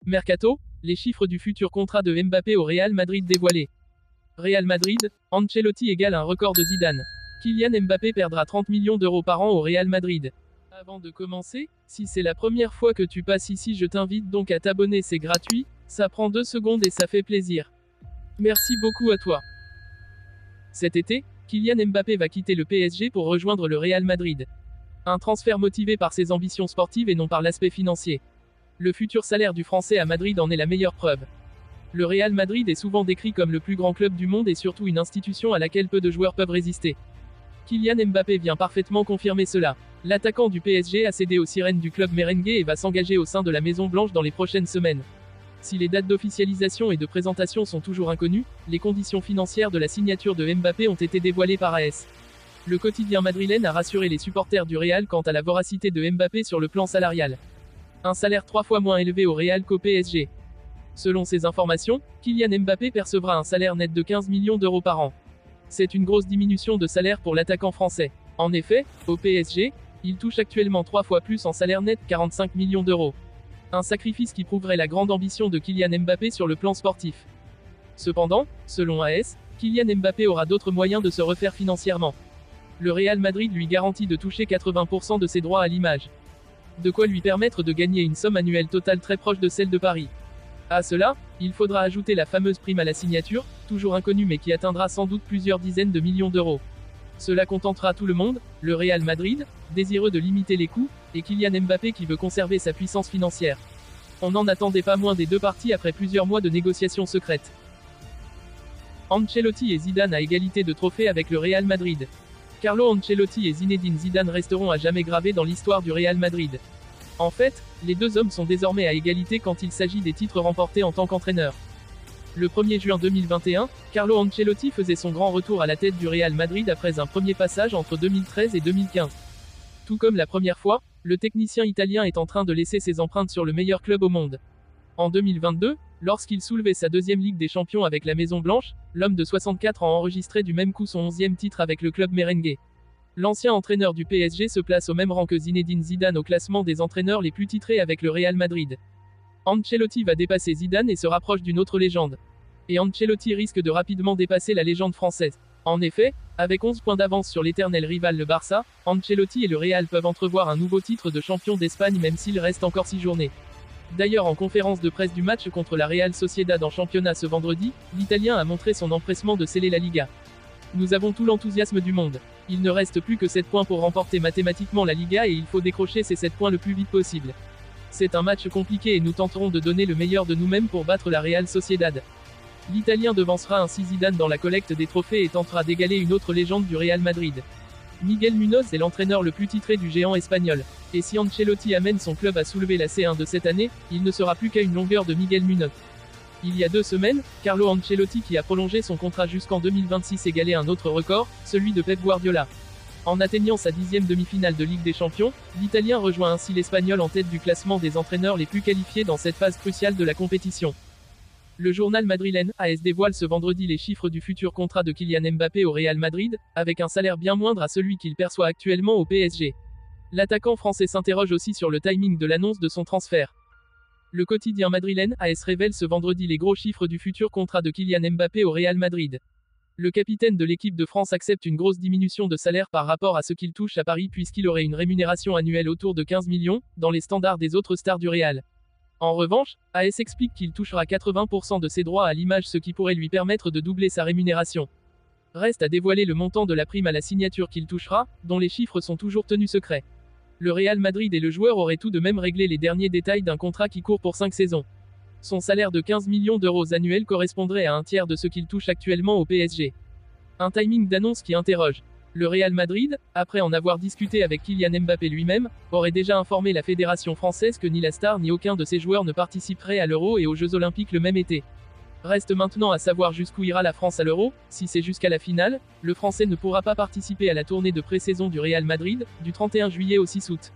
Mercato, les chiffres du futur contrat de Mbappé au Real Madrid dévoilés. Real Madrid, Ancelotti égale un record de Zidane. Kylian Mbappé perdra 30 millions d'euros par an au Real Madrid. Avant de commencer, si c'est la première fois que tu passes ici, je t'invite donc à t'abonner, c'est gratuit, ça prend 2 secondes et ça fait plaisir. Merci beaucoup à toi. Cet été, Kylian Mbappé va quitter le PSG pour rejoindre le Real Madrid. Un transfert motivé par ses ambitions sportives et non par l'aspect financier. Le futur salaire du Français à Madrid en est la meilleure preuve. Le Real Madrid est souvent décrit comme le plus grand club du monde et surtout une institution à laquelle peu de joueurs peuvent résister. Kylian Mbappé vient parfaitement confirmer cela. L'attaquant du PSG a cédé aux sirènes du club merengue et va s'engager au sein de la Maison Blanche dans les prochaines semaines. Si les dates d'officialisation et de présentation sont toujours inconnues, les conditions financières de la signature de Mbappé ont été dévoilées par AS. Le quotidien madrilène a rassuré les supporters du Real quant à la voracité de Mbappé sur le plan salarial. Un salaire 3 fois moins élevé au Real qu'au PSG. Selon ces informations, Kylian Mbappé percevra un salaire net de 15 millions d'euros par an. C'est une grosse diminution de salaire pour l'attaquant français. En effet, au PSG, il touche actuellement 3 fois plus en salaire net, 45 millions d'euros. Un sacrifice qui prouverait la grande ambition de Kylian Mbappé sur le plan sportif. Cependant, selon AS, Kylian Mbappé aura d'autres moyens de se refaire financièrement. Le Real Madrid lui garantit de toucher 80% de ses droits à l'image. De quoi lui permettre de gagner une somme annuelle totale très proche de celle de Paris. À cela, il faudra ajouter la fameuse prime à la signature, toujours inconnue mais qui atteindra sans doute plusieurs dizaines de millions d'euros. Cela contentera tout le monde, le Real Madrid, désireux de limiter les coûts, et Kylian Mbappé qui veut conserver sa puissance financière. On n'en attendait pas moins des deux parties après plusieurs mois de négociations secrètes. Ancelotti et Zidane à égalité de trophées avec le Real Madrid. Carlo Ancelotti et Zinedine Zidane resteront à jamais gravés dans l'histoire du Real Madrid. En fait, les deux hommes sont désormais à égalité quand il s'agit des titres remportés en tant qu'entraîneur. Le 1er juin 2021, Carlo Ancelotti faisait son grand retour à la tête du Real Madrid après un premier passage entre 2013 et 2015. Tout comme la première fois, le technicien italien est en train de laisser ses empreintes sur le meilleur club au monde. En 2022, lorsqu'il soulevait sa deuxième Ligue des Champions avec la Maison Blanche, l'homme de 64 ans enregistrait du même coup son 11e titre avec le club merengue. L'ancien entraîneur du PSG se place au même rang que Zinedine Zidane au classement des entraîneurs les plus titrés avec le Real Madrid. Ancelotti va dépasser Zidane et se rapproche d'une autre légende. Et Ancelotti risque de rapidement dépasser la légende française. En effet, avec 11 points d'avance sur l'éternel rival le Barça, Ancelotti et le Real peuvent entrevoir un nouveau titre de champion d'Espagne même s'il reste encore 6 journées. D'ailleurs en conférence de presse du match contre la Real Sociedad en championnat ce vendredi, l'Italien a montré son empressement de sceller la Liga. Nous avons tout l'enthousiasme du monde. Il ne reste plus que 7 points pour remporter mathématiquement la Liga et il faut décrocher ces 7 points le plus vite possible. C'est un match compliqué et nous tenterons de donner le meilleur de nous-mêmes pour battre la Real Sociedad. L'Italien devancera ainsi Zidane dans la collecte des trophées et tentera d'égaler une autre légende du Real Madrid. Miguel Munoz est l'entraîneur le plus titré du géant espagnol. Et si Ancelotti amène son club à soulever la C1 de cette année, il ne sera plus qu'à une longueur de Miguel Munoz. Il y a 2 semaines, Carlo Ancelotti qui a prolongé son contrat jusqu'en 2026 égalait un autre record, celui de Pep Guardiola. En atteignant sa 10e demi-finale de Ligue des Champions, l'Italien rejoint ainsi l'Espagnol en tête du classement des entraîneurs les plus qualifiés dans cette phase cruciale de la compétition. Le journal madrilène AS dévoile ce vendredi les chiffres du futur contrat de Kylian Mbappé au Real Madrid, avec un salaire bien moindre à celui qu'il perçoit actuellement au PSG. L'attaquant français s'interroge aussi sur le timing de l'annonce de son transfert. Le quotidien madrilène AS révèle ce vendredi les gros chiffres du futur contrat de Kylian Mbappé au Real Madrid. Le capitaine de l'équipe de France accepte une grosse diminution de salaire par rapport à ce qu'il touche à Paris puisqu'il aurait une rémunération annuelle autour de 15 millions, dans les standards des autres stars du Real. En revanche, AS explique qu'il touchera 80% de ses droits à l'image ce qui pourrait lui permettre de doubler sa rémunération. Reste à dévoiler le montant de la prime à la signature qu'il touchera, dont les chiffres sont toujours tenus secrets. Le Real Madrid et le joueur auraient tout de même réglé les derniers détails d'un contrat qui court pour 5 saisons. Son salaire de 15 millions d'euros annuels correspondrait à un tiers de ce qu'il touche actuellement au PSG. Un timing d'annonce qui interroge. Le Real Madrid, après en avoir discuté avec Kylian Mbappé lui-même, aurait déjà informé la fédération française que ni la star ni aucun de ses joueurs ne participerait à l'Euro et aux Jeux Olympiques le même été. Reste maintenant à savoir jusqu'où ira la France à l'Euro. Si c'est jusqu'à la finale, le Français ne pourra pas participer à la tournée de pré-saison du Real Madrid, du 31 juillet au 6 août.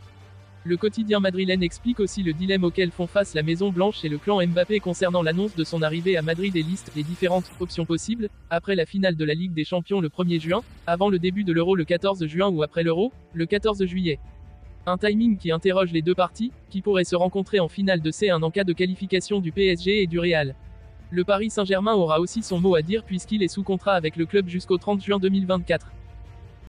Le quotidien madrilène explique aussi le dilemme auquel font face la Maison Blanche et le clan Mbappé concernant l'annonce de son arrivée à Madrid et liste les différentes options possibles, après la finale de la Ligue des Champions le 1er juin, avant le début de l'Euro le 14 juin ou après l'Euro, le 14 juillet. Un timing qui interroge les deux parties, qui pourraient se rencontrer en finale de C1 en cas de qualification du PSG et du Real. Le Paris Saint-Germain aura aussi son mot à dire puisqu'il est sous contrat avec le club jusqu'au 30 juin 2024.